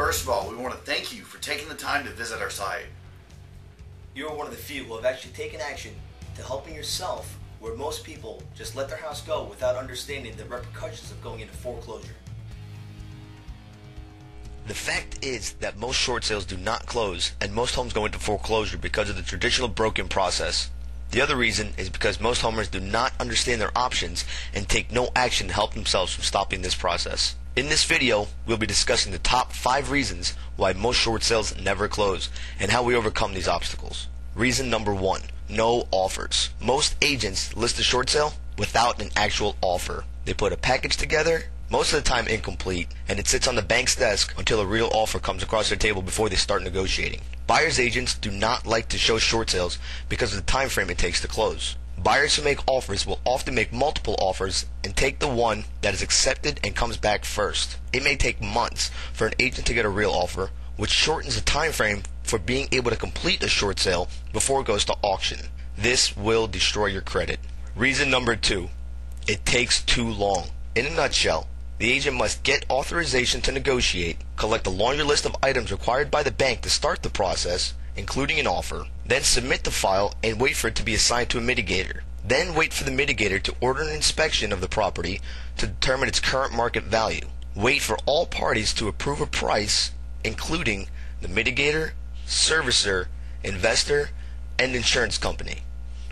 First of all, we want to thank you for taking the time to visit our site. You are one of the few who have actually taken action to helping yourself, where most people just let their house go without understanding the repercussions of going into foreclosure. The fact is that most short sales do not close and most homes go into foreclosure because of the traditional broken process. The other reason is because most homeowners do not understand their options and take no action to help themselves from stopping this process. In this video, we'll be discussing the top 5 reasons why most short sales never close and how we overcome these obstacles. Reason number 1, no offers. Most agents list a short sale without an actual offer. They put a package together, most of the time incomplete, and it sits on the bank's desk until a real offer comes across their table before they start negotiating. Buyers agents do not like to show short sales because of the time frame it takes to close. Buyers who make offers will often make multiple offers and take the one that is accepted and comes back first. It may take months for an agent to get a real offer, which shortens the time frame for being able to complete a short sale before it goes to auction. This will destroy your credit. Reason number 2, it takes too long. In a nutshell, the agent must get authorization to negotiate, collect a laundry list of items required by the bank to start the process, including an offer, then submit the file and wait for it to be assigned to a mitigator. Then wait for the mitigator to order an inspection of the property to determine its current market value. Wait for all parties to approve a price, including the mitigator, servicer, investor, and insurance company,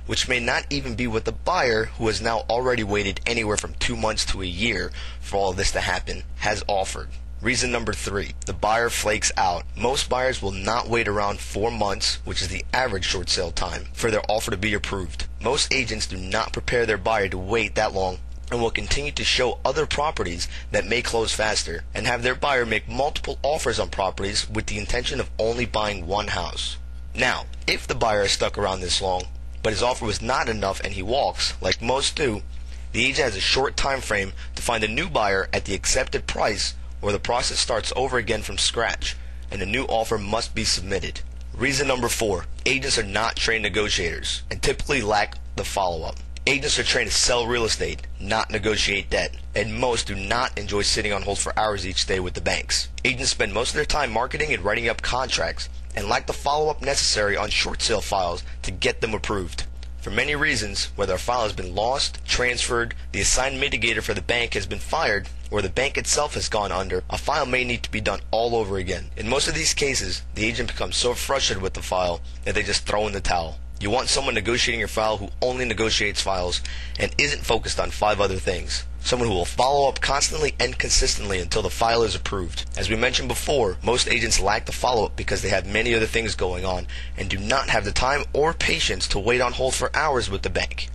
which may not even be what the buyer, who has now already waited anywhere from 2 months to a year for all of this to happen, has offered. Reason number 3, the buyer flakes out. Most buyers will not wait around 4 months, which is the average short sale time, for their offer to be approved. Most agents do not prepare their buyer to wait that long and will continue to show other properties that may close faster and have their buyer make multiple offers on properties with the intention of only buying one house. Now, if the buyer is stuck around this long, but his offer was not enough and he walks, like most do, the agent has a short time frame to find a new buyer at the accepted price, or the process starts over again from scratch and a new offer must be submitted. Reason number 4, agents are not trained negotiators and typically lack the follow-up. Agents are trained to sell real estate, not negotiate debt, and most do not enjoy sitting on hold for hours each day with the banks. Agents spend most of their time marketing and writing up contracts and lack the follow-up necessary on short sale files to get them approved. For many reasons, whether a file has been lost, transferred, the assigned mitigator for the bank has been fired, or the bank itself has gone under, a file may need to be done all over again. In most of these cases, the agent becomes so frustrated with the file that they just throw in the towel. You want someone negotiating your file who only negotiates files and isn't focused on 5 other things. Someone who will follow up constantly and consistently until the file is approved. As we mentioned before, most agents lack the follow-up because they have many other things going on and do not have the time or patience to wait on hold for hours with the bank.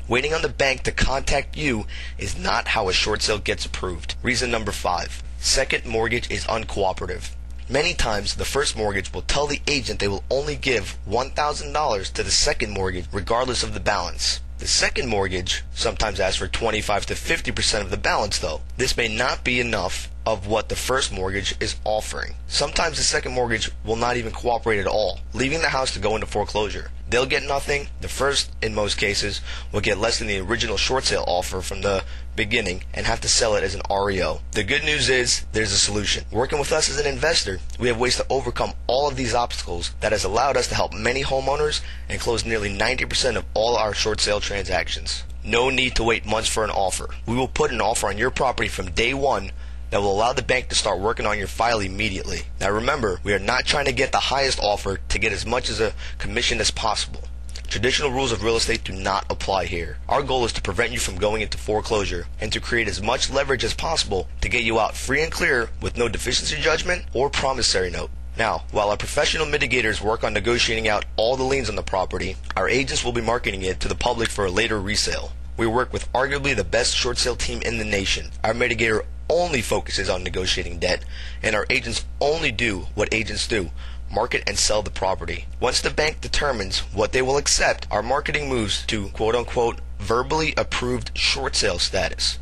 Waiting on the bank to contact you is not how a short sale gets approved. Reason number 5, second mortgage is uncooperative. Many times, the first mortgage will tell the agent they will only give $1,000 to the second mortgage regardless of the balance. The second mortgage sometimes asks for 25 to 50% of the balance though. This may not be enough of what the first mortgage is offering. Sometimes the second mortgage will not even cooperate at all, leaving the house to go into foreclosure. They'll get nothing. The first, in most cases, will get less than the original short sale offer from the beginning and have to sell it as an REO. The good news is there's a solution. Working with us as an investor, we have ways to overcome all of these obstacles that has allowed us to help many homeowners and close nearly 90% of all our short sale transactions. No need to wait months for an offer. We will put an offer on your property from day 1 that will allow the bank to start working on your file immediately. Now remember, we are not trying to get the highest offer to get as much as a commission as possible. Traditional rules of real estate do not apply here. Our goal is to prevent you from going into foreclosure and to create as much leverage as possible to get you out free and clear with no deficiency judgment or promissory note. Now, while our professional mitigators work on negotiating out all the liens on the property, our agents will be marketing it to the public for a later resale. We work with arguably the best short sale team in the nation. Our mitigator only focuses on negotiating debt, and our agents only do what agents do: market and sell the property. Once the bank determines what they will accept, our marketing moves to quote-unquote verbally approved short sale status,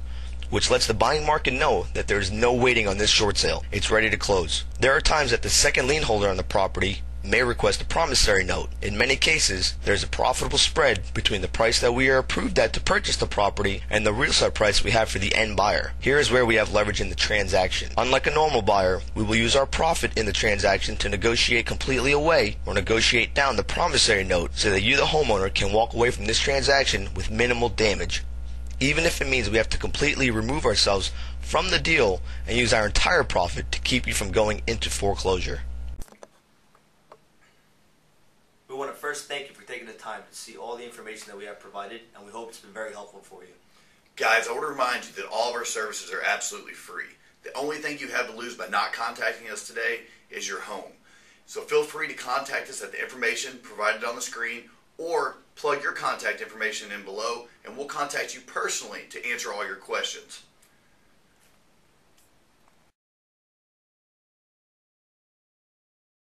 which lets the buying market know that there is no waiting on this short sale. It's ready to close. There are times that the second lien holder on the property may request a promissory note. In many cases, there's a profitable spread between the price that we are approved at to purchase the property and the real sale price we have for the end buyer. Here is where we have leverage in the transaction. Unlike a normal buyer, we will use our profit in the transaction to negotiate completely away or negotiate down the promissory note so that you, the homeowner, can walk away from this transaction with minimal damage, even if it means we have to completely remove ourselves from the deal and use our entire profit to keep you from going into foreclosure. We want to first thank you for taking the time to see all the information that we have provided, and we hope it's been very helpful for you. Guys, I want to remind you that all of our services are absolutely free. The only thing you have to lose by not contacting us today is your home. So feel free to contact us at the information provided on the screen, or plug your contact information in below and we'll contact you personally to answer all your questions.